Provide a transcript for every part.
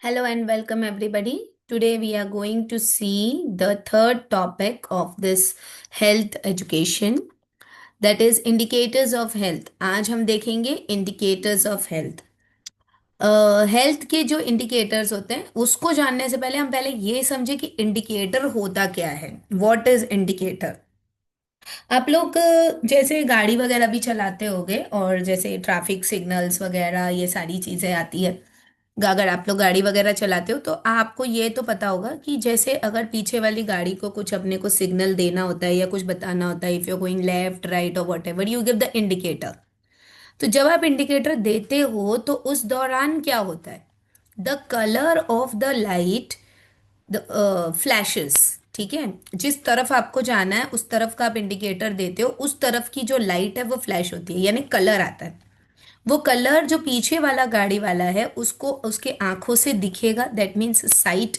Hello and welcome everybody. Today we are going to see the third topic of this health education, that is indicators of health. आज हम देखेंगे indicators of health. Health के जो indicators होते हैं उसको जानने से पहले हम पहले ये समझे कि इंडिकेटर होता क्या है. What is indicator? आप लोग जैसे गाड़ी वगैरह भी चलाते होंगे और जैसे ट्रैफिक सिग्नल्स वगैरह ये सारी चीजें आती है. अगर आप लोग गाड़ी वगैरह चलाते हो तो आपको ये तो पता होगा कि जैसे अगर पीछे वाली गाड़ी को कुछ अपने को सिग्नल देना होता है या कुछ बताना होता है, if you going left right और whatever you give the indicator. तो जब आप इंडिकेटर देते हो तो उस दौरान क्या होता है? The colour of the light, the flashes. ठीक है, जिस तरफ आपको जाना है उस तरफ का आप इंडिकेटर देते हो, उस तरफ की जो लाइट है वो फ्लैश होती है, यानी कलर आता है. वो कलर जो पीछे वाला गाड़ी वाला है उसको उसके आंखों से दिखेगा, दैट मीन्स साइट.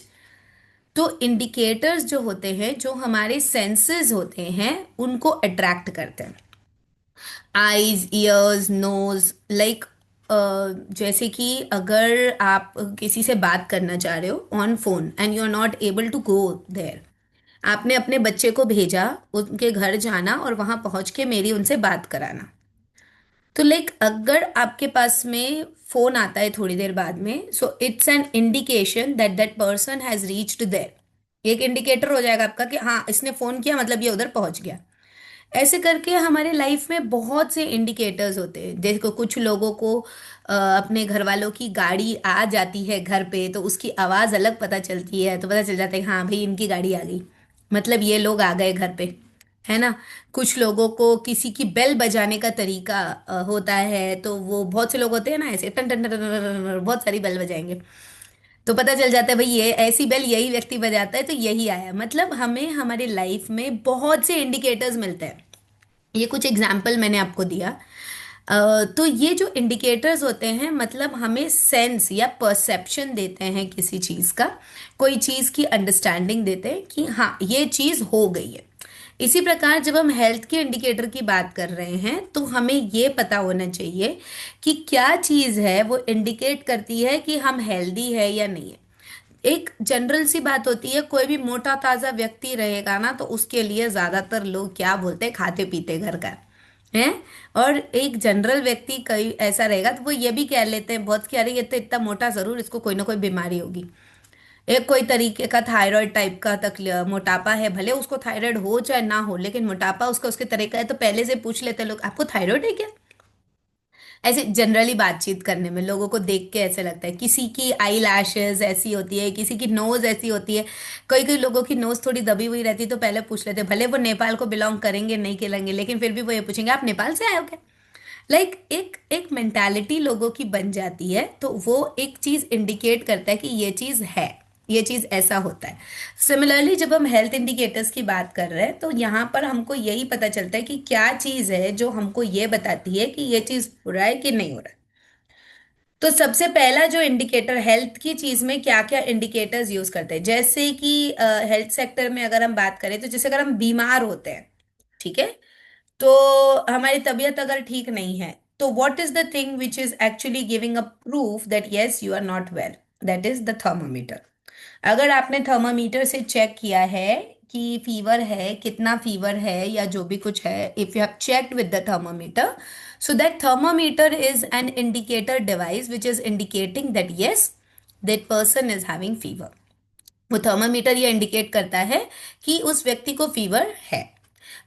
तो इंडिकेटर्स जो होते हैं, जो हमारे सेंसेस होते हैं, उनको अट्रैक्ट करते हैं. आईज, ईयर्स, नोज, लाइक जैसे कि अगर आप किसी से बात करना चाह रहे हो on phone and you are not able to go there. आपने अपने बच्चे को भेजा उनके घर जाना और वहां पहुंच के मेरी उनसे बात कराना. तो लाइक अगर आपके पास में फोन आता है थोड़ी देर बाद में, so it's an indication that that person has reached there. एक इंडिकेटर हो जाएगा आपका कि हाँ इसने फोन किया, मतलब ये उधर पहुंच गया. ऐसे करके हमारे लाइफ में बहुत से इंडिकेटर्स होते हैं. देखो कुछ लोगों को अपने घर वालों की गाड़ी आ जाती है घर पे तो उसकी आवाज अलग पता चलती है, तो पता चल जाता है हाँ भाई इनकी गाड़ी आ गई, मतलब ये लोग आ गए घर पे, है ना. कुछ लोगों को किसी की बेल बजाने का तरीका होता है, तो वो बहुत से लोग होते हैं ना ऐसे टन टन टन टन टन टन, बहुत सारी बेल बजाएंगे. तो पता चल जाता है भाई ये ऐसी बेल यही व्यक्ति बजाता है तो यही आया. मतलब हमें हमारे लाइफ में बहुत से इंडिकेटर्स मिलते हैं. ये कुछ एग्जाम्पल मैंने आपको दिया. तो ये जो इंडिकेटर्स होते हैं मतलब हमें सेंस या परसेप्शन देते हैं किसी चीज़ का, कोई चीज़ की अंडरस्टैंडिंग देते हैं कि हाँ ये चीज़ हो गई है. इसी प्रकार जब हम हेल्थ के इंडिकेटर की बात कर रहे हैं तो हमें ये पता होना चाहिए कि क्या चीज़ है वो इंडिकेट करती है कि हम हेल्दी है या नहीं है. एक जनरल सी बात होती है, कोई भी मोटा ताजा व्यक्ति रहेगा ना तो उसके लिए ज्यादातर लोग क्या बोलते हैं, खाते पीते घर का है. और एक जनरल व्यक्ति कई ऐसा रहेगा तो वो ये भी कह लेते हैं बहुत कि अरे ये तो इतना मोटा, जरूर इसको कोई ना कोई बीमारी होगी. एक कोई तरीके का थायराइड टाइप का मोटापा है, भले उसको थायराइड हो चाहे ना हो लेकिन मोटापा उसका उसके तरह का है, तो पहले से पूछ लेते हैं लोग आपको थायराइड है क्या. ऐसे जनरली बातचीत करने में लोगों को देख के ऐसे लगता है. किसी की आई लैशेज ऐसी होती है, किसी की नोज ऐसी होती है. कई कई लोगों की नोज थोड़ी दबी हुई रहती है तो पहले पूछ लेते हैं, भले वो नेपाल को बिलोंग करेंगे नहीं करेंगे लेकिन फिर भी वो ये पूछेंगे आप नेपाल से आए हो क्या. लाइक एक एक मेंटालिटी लोगों की बन जाती है, तो वो एक चीज इंडिकेट करता है कि ये चीज है, ये चीज ऐसा होता है. सिमिलरली जब हम हेल्थ इंडिकेटर्स की बात कर रहे हैं तो यहाँ पर हमको यही पता चलता है कि क्या चीज है जो हमको ये बताती है कि ये चीज हो रहा है कि नहीं हो रहा है. तो सबसे पहला जो इंडिकेटर हेल्थ की चीज में क्या क्या इंडिकेटर्स यूज करते हैं, जैसे कि हेल्थ सेक्टर में अगर हम बात करें तो जैसे अगर हम बीमार होते हैं, ठीक है, तो हमारी तबीयत अगर ठीक नहीं है तो what is the thing which is actually giving a proof that yes you are not well, that is the thermometer. अगर आपने थर्मामीटर से चेक किया है कि फीवर है, कितना फीवर है या जो भी कुछ है, if you have checked with the thermometer, so that thermometer is an indicator device which is indicating that yes that person is having fever. वो थर्मामीटर ये इंडिकेट करता है कि उस व्यक्ति को फीवर है.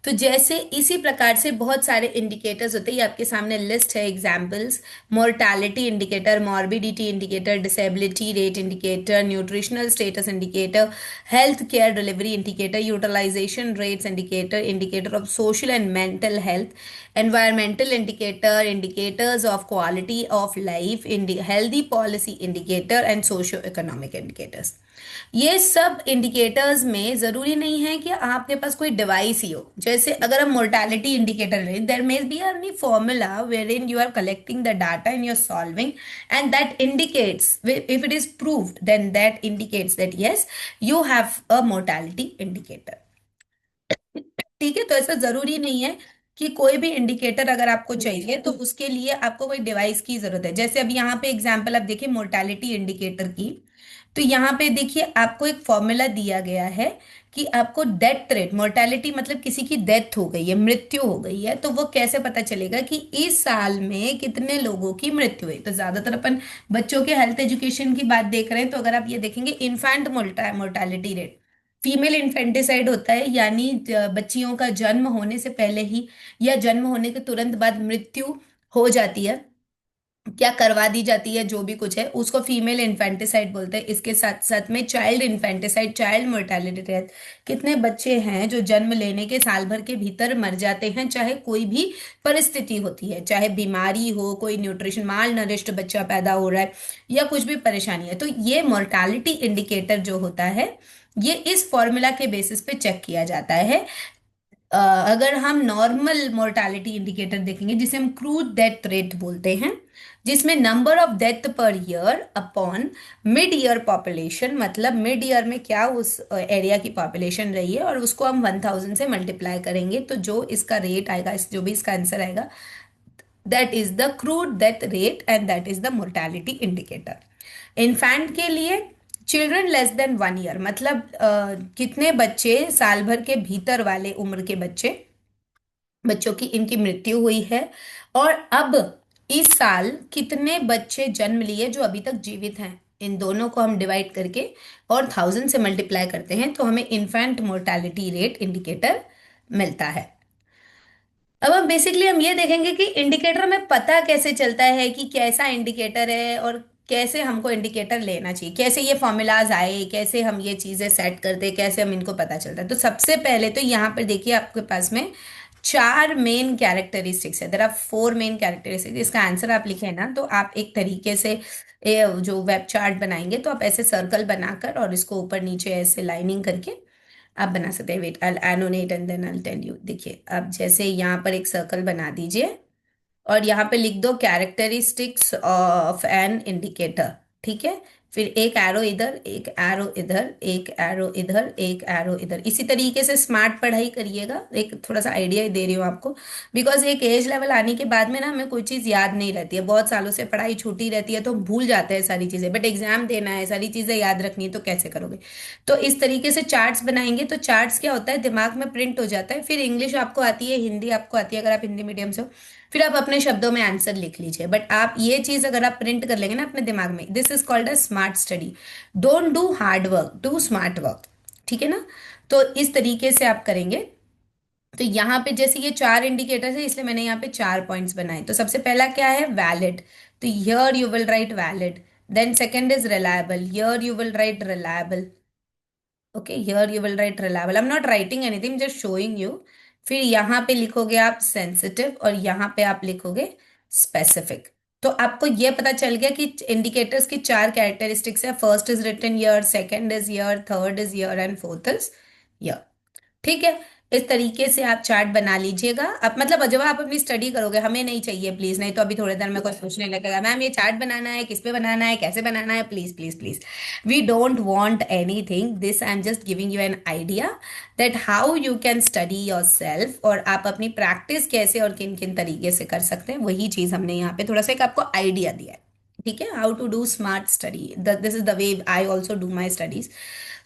तो जैसे इसी प्रकार से बहुत सारे इंडिकेटर्स होते हैं, ये आपके सामने लिस्ट है examples. Mortality indicator, morbidity indicator, disability rate indicator, nutritional status indicator, health care delivery indicator, utilization rates indicator, indicator of social and mental health, environmental indicator, indicators of quality of life, healthy policy indicator and socio economic indicators. ये सब indicators में जरूरी नहीं है कि आपके पास कोई device ही हो. जैसे अगर हम मोर्टालिटी इंडिकेटर लें, there may be any formula wherein you are collecting the data and you're solving, and that indicates, if it is proved, then that indicates that yes you have a mortality indicator. ठीक है, तो ऐसा जरूरी नहीं है कि कोई भी इंडिकेटर अगर आपको चाहिए तो उसके लिए आपको कोई डिवाइस की जरूरत है. जैसे अब यहाँ पे एग्जांपल आप देखिए मोर्टालिटी इंडिकेटर की, तो यहाँ पे देखिए आपको एक फॉर्मूला दिया गया है कि आपको डेथ रेट, मोर्टेलिटी मतलब किसी की डेथ हो गई है, मृत्यु हो गई है, तो वो कैसे पता चलेगा कि इस साल में कितने लोगों की मृत्यु हुई। तो ज्यादातर अपन बच्चों के हेल्थ एजुकेशन की बात देख रहे हैं, तो अगर आप ये देखेंगे infant mortality rate, female infanticide होता है, यानी बच्चियों का जन्म होने से पहले ही या जन्म होने के तुरंत बाद मृत्यु हो जाती है, क्या करवा दी जाती है, जो भी कुछ है उसको फीमेल इन्फेंटिसाइड बोलते हैं। इसके साथ साथ में child infanticide, child mortality rate, कितने बच्चे हैं जो जन्म लेने के साल भर के भीतर मर जाते हैं, चाहे कोई भी परिस्थिति होती है, चाहे बीमारी हो, कोई न्यूट्रिशन माल नरिष्ट बच्चा पैदा हो रहा है, या कुछ भी परेशानी है। तो ये मोर्टालिटी इंडिकेटर जो होता है, ये इस फॉर्मूला के बेसिस पे चेक किया जाता है। अगर हम नॉर्मल मोर्टालिटी इंडिकेटर देखेंगे, जिसे हम क्रूड डेथ रेट बोलते हैं, जिसमें number of death per year upon mid year population, मतलब मिड ईयर में क्या उस एरिया की पॉपुलेशन रही है, और उसको हम 1000 से मल्टीप्लाई करेंगे, तो जो इसका रेट आएगा, जो भी इसका आंसर आएगा, that is the crude death rate and that is the mortality indicator. Infant के लिए चिल्ड्रन लेस देन 1 ईयर, मतलब कितने बच्चे साल भर के भीतर वाले उम्र के बच्चों की इनकी मृत्यु हुई है, और अब इस साल कितने बच्चे जन्म लिए जो अभी तक जीवित हैं, इन दोनों को हम डिवाइड करके और 1000 से मल्टीप्लाई करते हैं, तो हमें इन्फेंट मोर्टालिटी रेट इंडिकेटर मिलता है। अब हम ये देखेंगे कि इंडिकेटर में पता कैसे चलता है कि कैसा इंडिकेटर है, और कैसे हमको इंडिकेटर लेना चाहिए, कैसे ये फॉर्मूलाज आए, कैसे हम ये चीजें सेट करते हैं, कैसे हम इनको पता चलता है। तो सबसे पहले तो यहाँ पर देखिए आपके पास में चार मेन कैरेक्टरिस्टिक्स है, देयर आर 4 मेन कैरेक्टरिस्टिक्स। इसका आंसर आप लिखे ना, तो आप एक तरीके से जो वेब चार्ट बनाएंगे, तो आप ऐसे सर्कल बनाकर और इसको ऊपर नीचे ऐसे लाइनिंग करके आप बना सकते हैं। Wait, I annotate and then I tell you. देखिए अब जैसे यहाँ पर एक सर्कल बना दीजिए, और यहाँ पे लिख दो कैरेक्टरिस्टिक्स ऑफ एन इंडिकेटर, ठीक है। फिर एक एरो इधर, एक एरो इधर, एक एरो इधर, एक एरो इधर। इसी तरीके से स्मार्ट पढ़ाई करिएगा। एक थोड़ा सा आइडिया दे रही हूँ आपको, बिकॉज एक एज लेवल आने के बाद में ना हमें कोई चीज़ याद नहीं रहती है, बहुत सालों से पढ़ाई छूटी रहती है, तो हम भूल जाते हैं सारी चीज़ें, बट एग्जाम देना है, सारी चीज़ें याद रखनी है, तो कैसे करोगे। तो इस तरीके से चार्ट्स बनाएंगे, तो चार्ट्स क्या होता है, दिमाग में प्रिंट हो जाता है। फिर इंग्लिश आपको आती है, हिंदी आपको आती है, अगर आप हिंदी मीडियम से हो, फिर आप अपने शब्दों में आंसर लिख लीजिए। बट आप ये चीज अगर आप प्रिंट कर लेंगे ना अपने दिमाग में, this is called a smart study. Don't do hard work, do smart work, ठीक है ना। तो इस तरीके से आप करेंगे। तो यहाँ पे जैसे ये चार इंडिकेटर्स है, इसलिए मैंने यहाँ पे 4 पॉइंट्स बनाए। तो सबसे पहला क्या है, वैलिड। तो here you will write valid. Then second is reliable, here you will write reliable. Okay, here you will write reliable, I am not writing anything, just showing you. फिर यहाँ पे लिखोगे आप सेंसिटिव, और यहाँ पे आप लिखोगे स्पेसिफिक। तो आपको ये पता चल गया कि इंडिकेटर्स की चार कैरेक्टरिस्टिक्स है। First is written here, second is here, third is here and fourth is here, ठीक है। इस तरीके से आप चार्ट बना लीजिएगा। अब मतलब जब आप अपनी स्टडी करोगे, हमें नहीं चाहिए प्लीज, नहीं तो अभी थोड़ी देर में कोई पूछने लगेगा, मैम ये चार्ट बनाना है, किस पे बनाना है, कैसे बनाना है, please please please. We don't want anything, this I am just giving you an idea that how you can study your self, और आप अपनी प्रैक्टिस कैसे और किन किन तरीके से कर सकते हैं, वही चीज हमने यहाँ पे थोड़ा सा एक आपको आइडिया दिया है, ठीक है। How to do smart study, this is the way I also do my studies.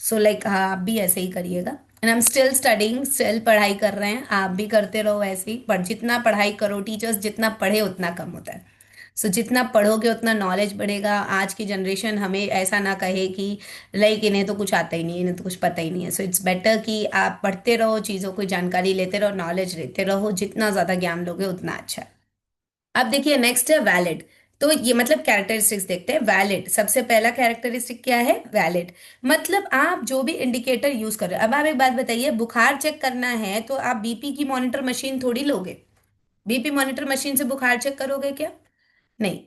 So like आप भी ऐसे ही करिएगा। And I am still studying, still पढ़ाई कर रहे हैं, आप भी करते रहो ऐसे ही। पर जितना पढ़ाई करो, टीचर्स जितना पढ़े उतना कम होता है। सो जितना पढ़ोगे उतना नॉलेज बढ़ेगा। आज की जनरेशन हमें ऐसा ना कहे कि लाइक इन्हें तो कुछ आता ही नहीं, इन्हें तो कुछ पता ही नहीं है। सो इट्स बेटर कि आप पढ़ते रहो, चीज़ों को जानकारी लेते रहो, नॉलेज लेते रहो। जितना ज़्यादा ज्ञान लोगे उतना अच्छा है। अब देखिए नेक्स्ट है वैलिड। तो ये मतलब कैरेक्टरिस्टिक्स देखते हैं। वैलिड, सबसे पहला कैरेक्टरिस्टिक क्या है, वैलिड। मतलब आप जो भी इंडिकेटर यूज कर रहे हो, अब आप एक बात बताइए, बुखार चेक करना है तो आप बीपी की मॉनिटर मशीन थोड़ी लोगे। बीपी मॉनिटर मशीन से बुखार चेक करोगे क्या? नहीं,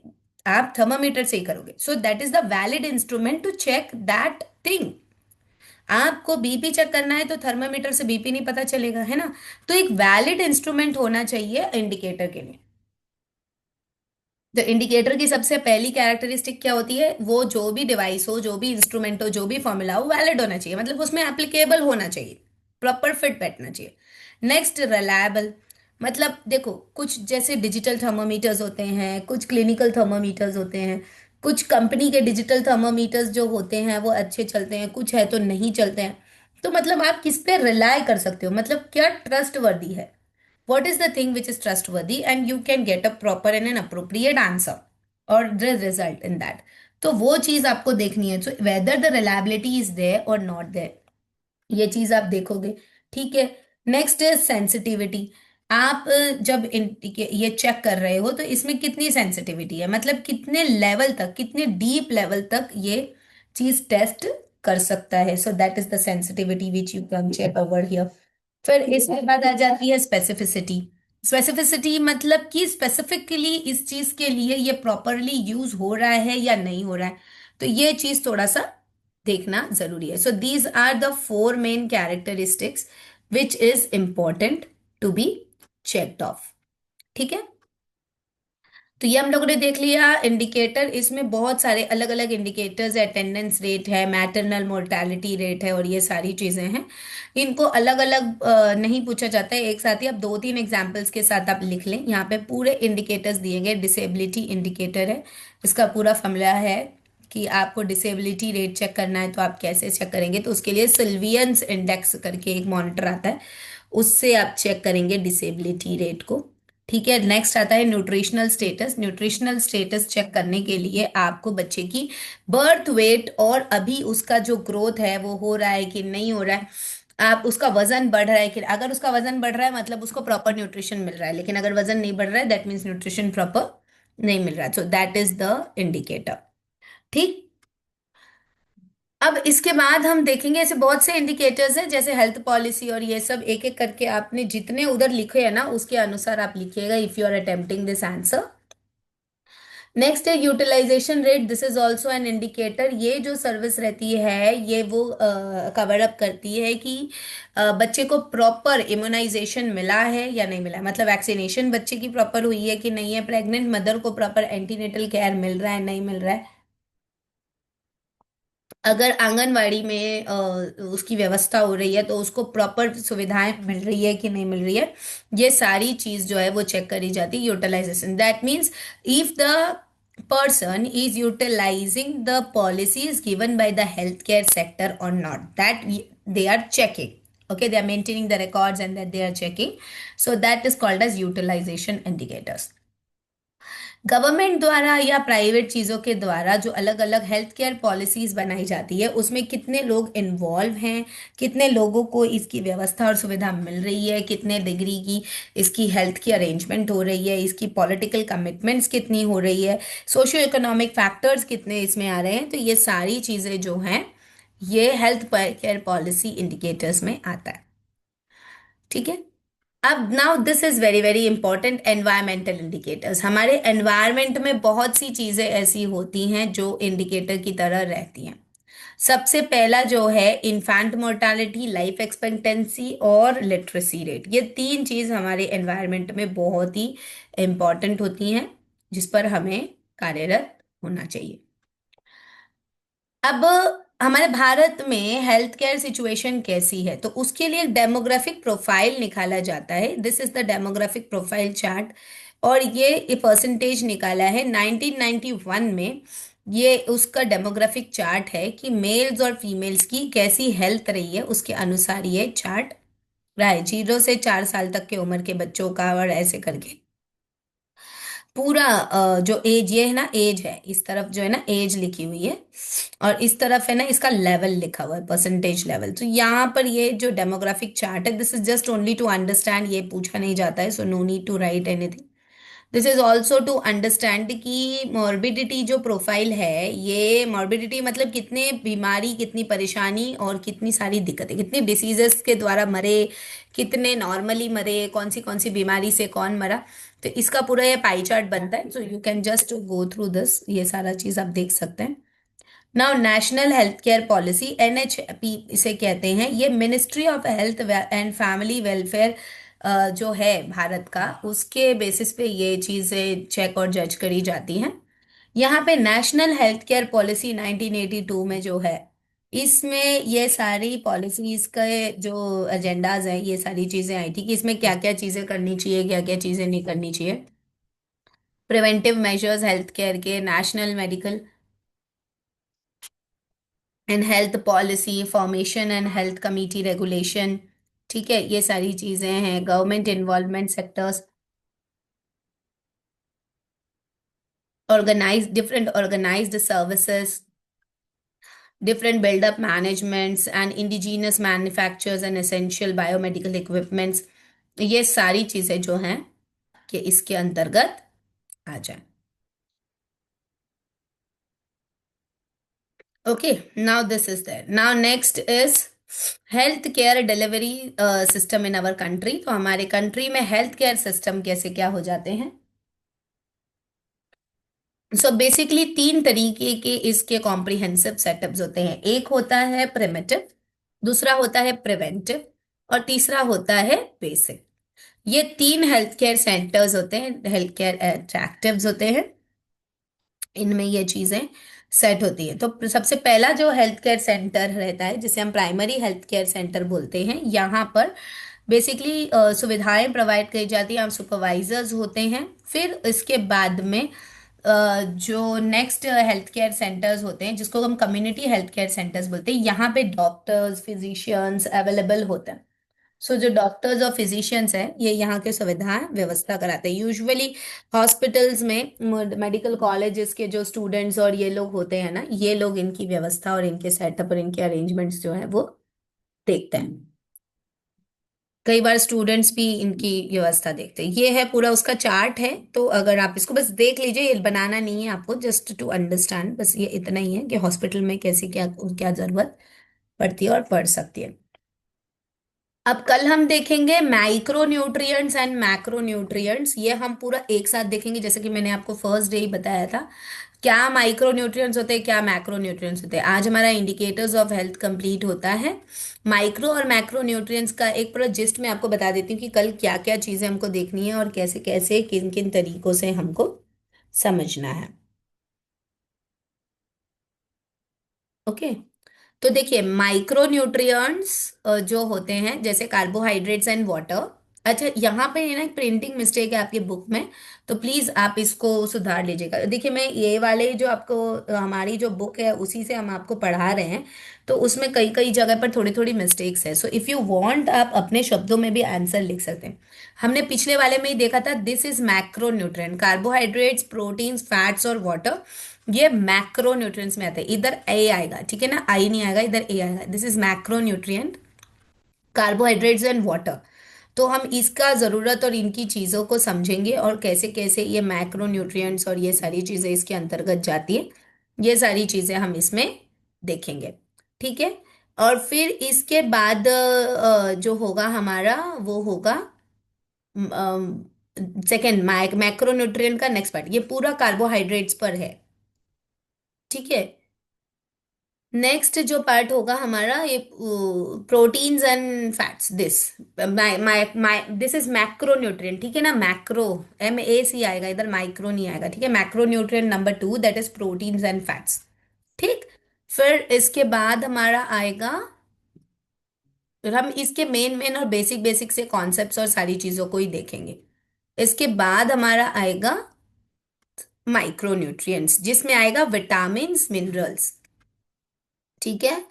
आप थर्मामीटर से ही करोगे। So that is the valid instrument to check that thing. आपको बीपी चेक करना है तो थर्मामीटर से बीपी नहीं पता चलेगा, है ना। तो एक वैलिड इंस्ट्रूमेंट होना चाहिए इंडिकेटर के लिए। तो इंडिकेटर की सबसे पहली कैरेक्टरिस्टिक क्या होती है, वो जो भी डिवाइस हो, जो भी इंस्ट्रूमेंट हो, जो भी फॉर्मूला हो, वैलिड होना चाहिए, मतलब उसमें एप्लीकेबल होना चाहिए, प्रॉपर फिट बैठना चाहिए। Next reliable. मतलब देखो, कुछ जैसे डिजिटल थर्मोमीटर्स होते हैं, कुछ क्लिनिकल थर्मोमीटर्स होते हैं, कुछ कंपनी के डिजिटल थर्मोमीटर्स जो होते हैं वो अच्छे चलते हैं, कुछ है तो नहीं चलते हैं। तो मतलब आप किस पे रिलाय कर सकते हो, मतलब क्या ट्रस्ट वर्दी है, what is the thing which is trustworthy and you can get a proper and an appropriate answer or the result in that। तो वो चीज आपको देखनी है, so whether the reliability is there or not there, ये चीज आप देखोगे। ठीक है। Next is sensitivity. आप जब ये चेक कर रहे हो तो इसमें कितनी सेंसिटिविटी है, मतलब कितने लेवल तक, कितने डीप लेवल तक ये चीज टेस्ट कर सकता है। So that is the sensitivity which you can check over here. फिर इसके बाद आ जाती है स्पेसिफिसिटी। स्पेसिफिसिटी मतलब कि स्पेसिफिकली इस चीज के लिए ये प्रॉपरली यूज हो रहा है या नहीं हो रहा है, तो ये चीज थोड़ा सा देखना जरूरी है। So these are the four main characteristics which is important to be checked off. ठीक है। तो ये हम लोगों ने देख लिया इंडिकेटर। इसमें बहुत सारे अलग अलग इंडिकेटर्स है, अटेंडेंस रेट है, मैटरनल मोर्टालिटी रेट है, और ये सारी चीजें हैं। इनको अलग अलग नहीं पूछा जाता है, एक साथ ही आप दो तीन एग्जांपल्स के साथ आप लिख लें। यहाँ पे पूरे इंडिकेटर्स दिए गए। डिसेबिलिटी इंडिकेटर है, इसका पूरा फॉर्मूला है कि आपको डिसेबिलिटी रेट चेक करना है तो आप कैसे चेक करेंगे, तो उसके लिए सिल्वियंस इंडेक्स करके एक मॉनिटर आता है, उससे आप चेक करेंगे डिसेबिलिटी रेट को। ठीक है। नेक्स्ट आता है nutritional status. Nutritional status check करने के लिए आपको बच्चे की बर्थ वेट और अभी उसका जो ग्रोथ है वो हो रहा है कि नहीं हो रहा है, आप उसका वजन बढ़ रहा है कि, अगर उसका वजन बढ़ रहा है मतलब उसको प्रॉपर न्यूट्रिशन मिल रहा है, लेकिन अगर वजन नहीं बढ़ रहा है दैट मीन्स न्यूट्रिशन प्रॉपर नहीं मिल रहा है। So that is the indicator. ठीक। अब इसके बाद हम देखेंगे ऐसे बहुत से इंडिकेटर्स हैं, जैसे हेल्थ पॉलिसी और ये सब, एक एक करके आपने जितने उधर लिखे हैं ना उसके अनुसार आप लिखिएगा if you are attempting this answer. Next है utilisation rate. This is also an indicator. ये जो सर्विस रहती है ये वो कवर अप करती है कि बच्चे को प्रॉपर इम्यूनाइजेशन मिला है या नहीं मिला है, मतलब वैक्सीनेशन बच्चे की प्रॉपर हुई है कि नहीं है, प्रेग्नेंट मदर को प्रॉपर एंटीनेटल केयर मिल रहा है नहीं मिल रहा है, अगर आंगनवाड़ी में उसकी व्यवस्था हो रही है तो उसको प्रॉपर सुविधाएं मिल रही है कि नहीं मिल रही है, ये सारी चीज जो है वो चेक करी जाती है। Utilization that means if the person is utilizing the policies given by the healthcare sector or not, that they are checking. Okay, they are maintaining the records and that they are checking, so that is called as utilization indicators। Government द्वारा या private चीज़ों के द्वारा जो अलग अलग health care policies बनाई जाती है उसमें कितने लोग इन्वॉल्व हैं, कितने लोगों को इसकी व्यवस्था और सुविधा मिल रही है, कितने डिग्री की इसकी हेल्थ की अरेंजमेंट हो रही है, इसकी पॉलिटिकल कमिटमेंट्स कितनी हो रही है, सोशियो इकोनॉमिक फैक्टर्स कितने इसमें आ रहे हैं, तो ये सारी चीज़ें जो हैं ये हेल्थ केयर पॉलिसी इंडिकेटर्स में आता है। ठीक है। अब now this is very very important, environmental indicators. हमारे एनवायरमेंट में बहुत सी चीजें ऐसी होती हैं जो इंडिकेटर की तरह रहती हैं। सबसे पहला जो है इन्फेंट मोर्टालिटी, लाइफ एक्सपेक्टेंसी और लिटरेसी रेट, ये तीन चीज हमारे एनवायरमेंट में बहुत ही इंपॉर्टेंट होती हैं जिस पर हमें कार्यरत होना चाहिए। अब हमारे भारत में हेल्थ केयर सिचुएशन कैसी है तो उसके लिए एक डेमोग्राफिक प्रोफाइल निकाला जाता है। This is the demographic profile chart, और ये परसेंटेज निकाला है 1991 में। ये उसका डेमोग्राफिक चार्ट है कि मेल्स और फीमेल्स की कैसी हेल्थ रही है, उसके अनुसार ये चार्ट रहा है। 0 से 4 साल तक के उम्र के बच्चों का और ऐसे करके पूरा जो एज, ये है ना एज है, इस तरफ जो है ना एज लिखी हुई है और इस तरफ है ना इसका लेवल लिखा हुआ है, परसेंटेज लेवल। तो यहाँ पर ये जो डेमोग्राफिक चार्ट है this is just only to understand, ये पूछा नहीं जाता है, so no need to write anything. This is also to understand कि मॉर्बिडिटी जो प्रोफाइल है, ये मॉर्बिडिटी मतलब कितने बीमारी, कितनी परेशानी और कितनी सारी दिक्कतें, कितनी डिसीजेस के द्वारा मरे, कितने नॉर्मली मरे, कौन सी बीमारी से कौन मरा, तो इसका पूरा ये पाई चार्ट बनता है। So you can just go through this, ये सारा चीज आप देख सकते हैं। Now national health care policy, NHP इसे कहते हैं, ये ministry of health and family welfare जो है भारत का, उसके बेसिस पे ये चीजें चेक और जज करी जाती हैं। यहाँ पे नेशनल हेल्थ केयर पॉलिसी 1982 में जो है, इसमें ये सारी पॉलिसीज के जो एजेंडाज हैं ये सारी चीजें आई थी कि इसमें क्या क्या चीजें करनी चाहिए, क्या क्या चीजें नहीं करनी चाहिए। प्रिवेंटिव मेजर्स हेल्थ केयर के, national medical and health policy formation and health committee regulation. ठीक है, ये सारी चीजें हैं। Government involvement sectors, organize different organized services, different build-up managements and indigenous manufacturers and essential biomedical equipments, ये सारी चीजें जो हैं कि इसके अंतर्गत आ जाए। Okay, now this is there. Now next is health care delivery system in our country. तो हमारे कंट्री में हेल्थ केयर सिस्टम कैसे क्या हो जाते हैं। सो बेसिकली तीन तरीके के इसके कॉम्प्रिहेंसिव सेटअप्स होते हैं। एक होता है प्रिमिटिव, दूसरा होता है प्रिवेंटिव, और तीसरा होता है बेसिक। ये तीन हेल्थ केयर सेंटर्स होते हैं, हेल्थ केयर अट्रैक्टिव्स होते हैं। इनमें ये चीजें सेट होती है। तो सबसे पहला जो हेल्थ केयर सेंटर रहता है, जिसे हम प्राइमरी हेल्थ केयर सेंटर बोलते हैं, यहाँ पर बेसिकली सुविधाएं प्रोवाइड की जाती हैं। हम सुपरवाइजर्स होते हैं। फिर इसके बाद में जो नेक्स्ट हेल्थ केयर सेंटर्स होते हैं, जिसको हम कम्युनिटी हेल्थ केयर सेंटर्स बोलते हैं, यहाँ पे डॉक्टर्स फिजिशियंस अवेलेबल होते हैं। सो जो डॉक्टर्स और फिजिशियंस हैं, ये यहाँ के सुविधाएं व्यवस्था कराते हैं। यूजुअली हॉस्पिटल्स में मेडिकल कॉलेजेस के जो स्टूडेंट्स और ये लोग होते हैं ना, ये लोग इनकी व्यवस्था और इनके सेटअप और इनके अरेंजमेंट्स जो है वो देखते हैं। कई बार स्टूडेंट्स भी इनकी व्यवस्था देखते हैं। ये है पूरा उसका चार्ट है। तो अगर आप इसको बस देख लीजिए, ये बनाना नहीं है आपको, जस्ट टू अंडरस्टैंड, बस ये इतना ही है कि हॉस्पिटल में कैसे क्या क्या जरूरत पड़ती है और पड़ सकती है। अब कल हम देखेंगे micro nutrients and macro nutrients. ये हम पूरा एक साथ देखेंगे, जैसे कि मैंने आपको फर्स्ट डे ही बताया था क्या माइक्रो न्यूट्रिएंट्स होते हैं, क्या मैक्रो न्यूट्रिएंट्स होते हैं। आज हमारा इंडिकेटर्स ऑफ हेल्थ कंप्लीट होता है। माइक्रो और मैक्रो न्यूट्रिएंट्स का एक पूरा जिस्ट मैं आपको बता देती हूँ कि कल क्या क्या चीज़ें हमको देखनी है और कैसे कैसे किन किन तरीकों से हमको समझना है। ओके, तो देखिए माइक्रो न्यूट्रिएंट्स जो होते हैं जैसे कार्बोहाइड्रेट्स एंड वाटर। अच्छा, यहाँ पे ये ना एक प्रिंटिंग मिस्टेक है आपकी बुक में, तो प्लीज आप इसको सुधार लीजिएगा। देखिए मैं ये वाले जो आपको हमारी जो बुक है उसी से हम आपको पढ़ा रहे हैं, तो उसमें कई कई जगह पर थोड़ी थोड़ी मिस्टेक्स है। सो इफ यू वांट आप अपने शब्दों में भी आंसर लिख सकते हैं। हमने पिछले वाले में ही देखा था, this is macro nutrient, carbohydrates proteins fats और वाटर, ये मैक्रो न्यूट्रिएंट्स में आते हैं। इधर ए आएगा, ठीक है ना, आई नहीं आएगा, इधर ए आएगा। This is macro nutrient, carbohydrates and water. तो हम इसका ज़रूरत और इनकी चीज़ों को समझेंगे और कैसे कैसे ये मैक्रो न्यूट्रिएंट्स और ये सारी चीज़ें इसके अंतर्गत जाती है, ये सारी चीज़ें हम इसमें देखेंगे। ठीक है, और फिर इसके बाद जो होगा हमारा वो होगा सेकेंड मैक्रो न्यूट्रिएंट का नेक्स्ट पार्ट, ये पूरा कार्बोहाइड्रेट्स पर है। ठीक है, नेक्स्ट जो पार्ट होगा हमारा ये proteins and fats. This this is macro nutrient, ठीक है ना, मैक्रो MAC आएगा, इधर माइक्रो नहीं आएगा। ठीक है, macro nutrient number 2 that is proteins and fats. ठीक, फिर इसके बाद हमारा आएगा, फिर हम इसके मेन मेन और बेसिक बेसिक से कॉन्सेप्ट्स और सारी चीजों को ही देखेंगे। इसके बाद हमारा आएगा माइक्रो न्यूट्रिएंट्स, जिसमें आएगा विटामिन मिनरल्स। ठीक है,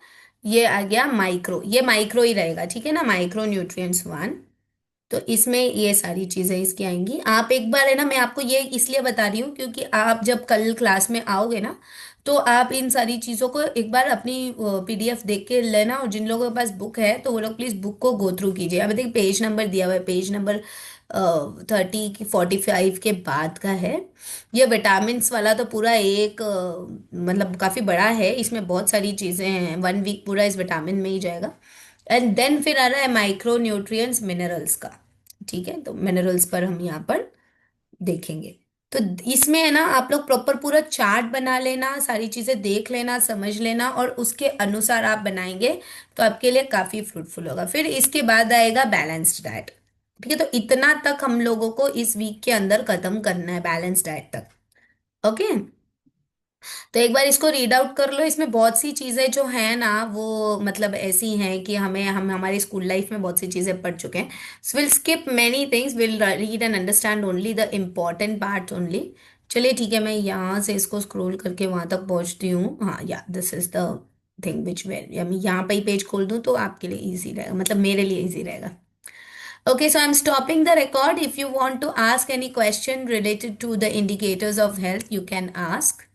ये आ गया माइक्रो, ये माइक्रो ही रहेगा। ठीक है ना, माइक्रो न्यूट्रिएंट्स 1। तो इसमें ये सारी चीजें इसकी आएंगी। आप एक बार है ना, मैं आपको ये इसलिए बता रही हूँ क्योंकि आप जब कल क्लास में आओगे ना, तो आप इन सारी चीजों को एक बार अपनी PDF देख के लेना, और जिन लोगों के पास बुक है तो वो लोग प्लीज बुक को गो थ्रू कीजिए। अब देखिए पेज नंबर दिया हुआ है, पेज नंबर 45 के बाद का है। ये विटामिन्स वाला तो पूरा एक मतलब काफी बड़ा है, इसमें बहुत सारी चीजें हैं। 1 वीक पूरा इस विटामिन में ही जाएगा। एंड देन फिर आ रहा है माइक्रो न्यूट्रिएंट्स मिनरल्स का। ठीक है, तो मिनरल्स पर हम यहाँ पर देखेंगे। तो इसमें है ना, आप लोग प्रॉपर पूरा चार्ट बना लेना, सारी चीजें देख लेना, समझ लेना, और उसके अनुसार आप बनाएंगे तो आपके लिए काफी फ्रूटफुल होगा। फिर इसके बाद आएगा बैलेंस्ड डाइट। ठीक है, तो इतना तक हम लोगों को इस वीक के अंदर खत्म करना है, बैलेंस डाइट तक। ओके, तो एक बार इसको रीड आउट कर लो। इसमें बहुत सी चीजें जो है ना वो मतलब ऐसी हैं कि हम हमारी स्कूल लाइफ में बहुत सी चीजें पढ़ चुके हैं। So will skip many things, will read and understand only the important part only. चलिए ठीक है, मैं यहाँ से इसको स्क्रॉल करके वहां तक पहुंचती हूँ। हाँ, या this is the thing which where, या मैं यहाँ पे ही पेज खोल दूँ तो आपके लिए इजी रहेगा, मतलब मेरे लिए इजी रहेगा। Okay, so I'm stopping the record. If you want to ask any question related to the indicators of health, you can ask.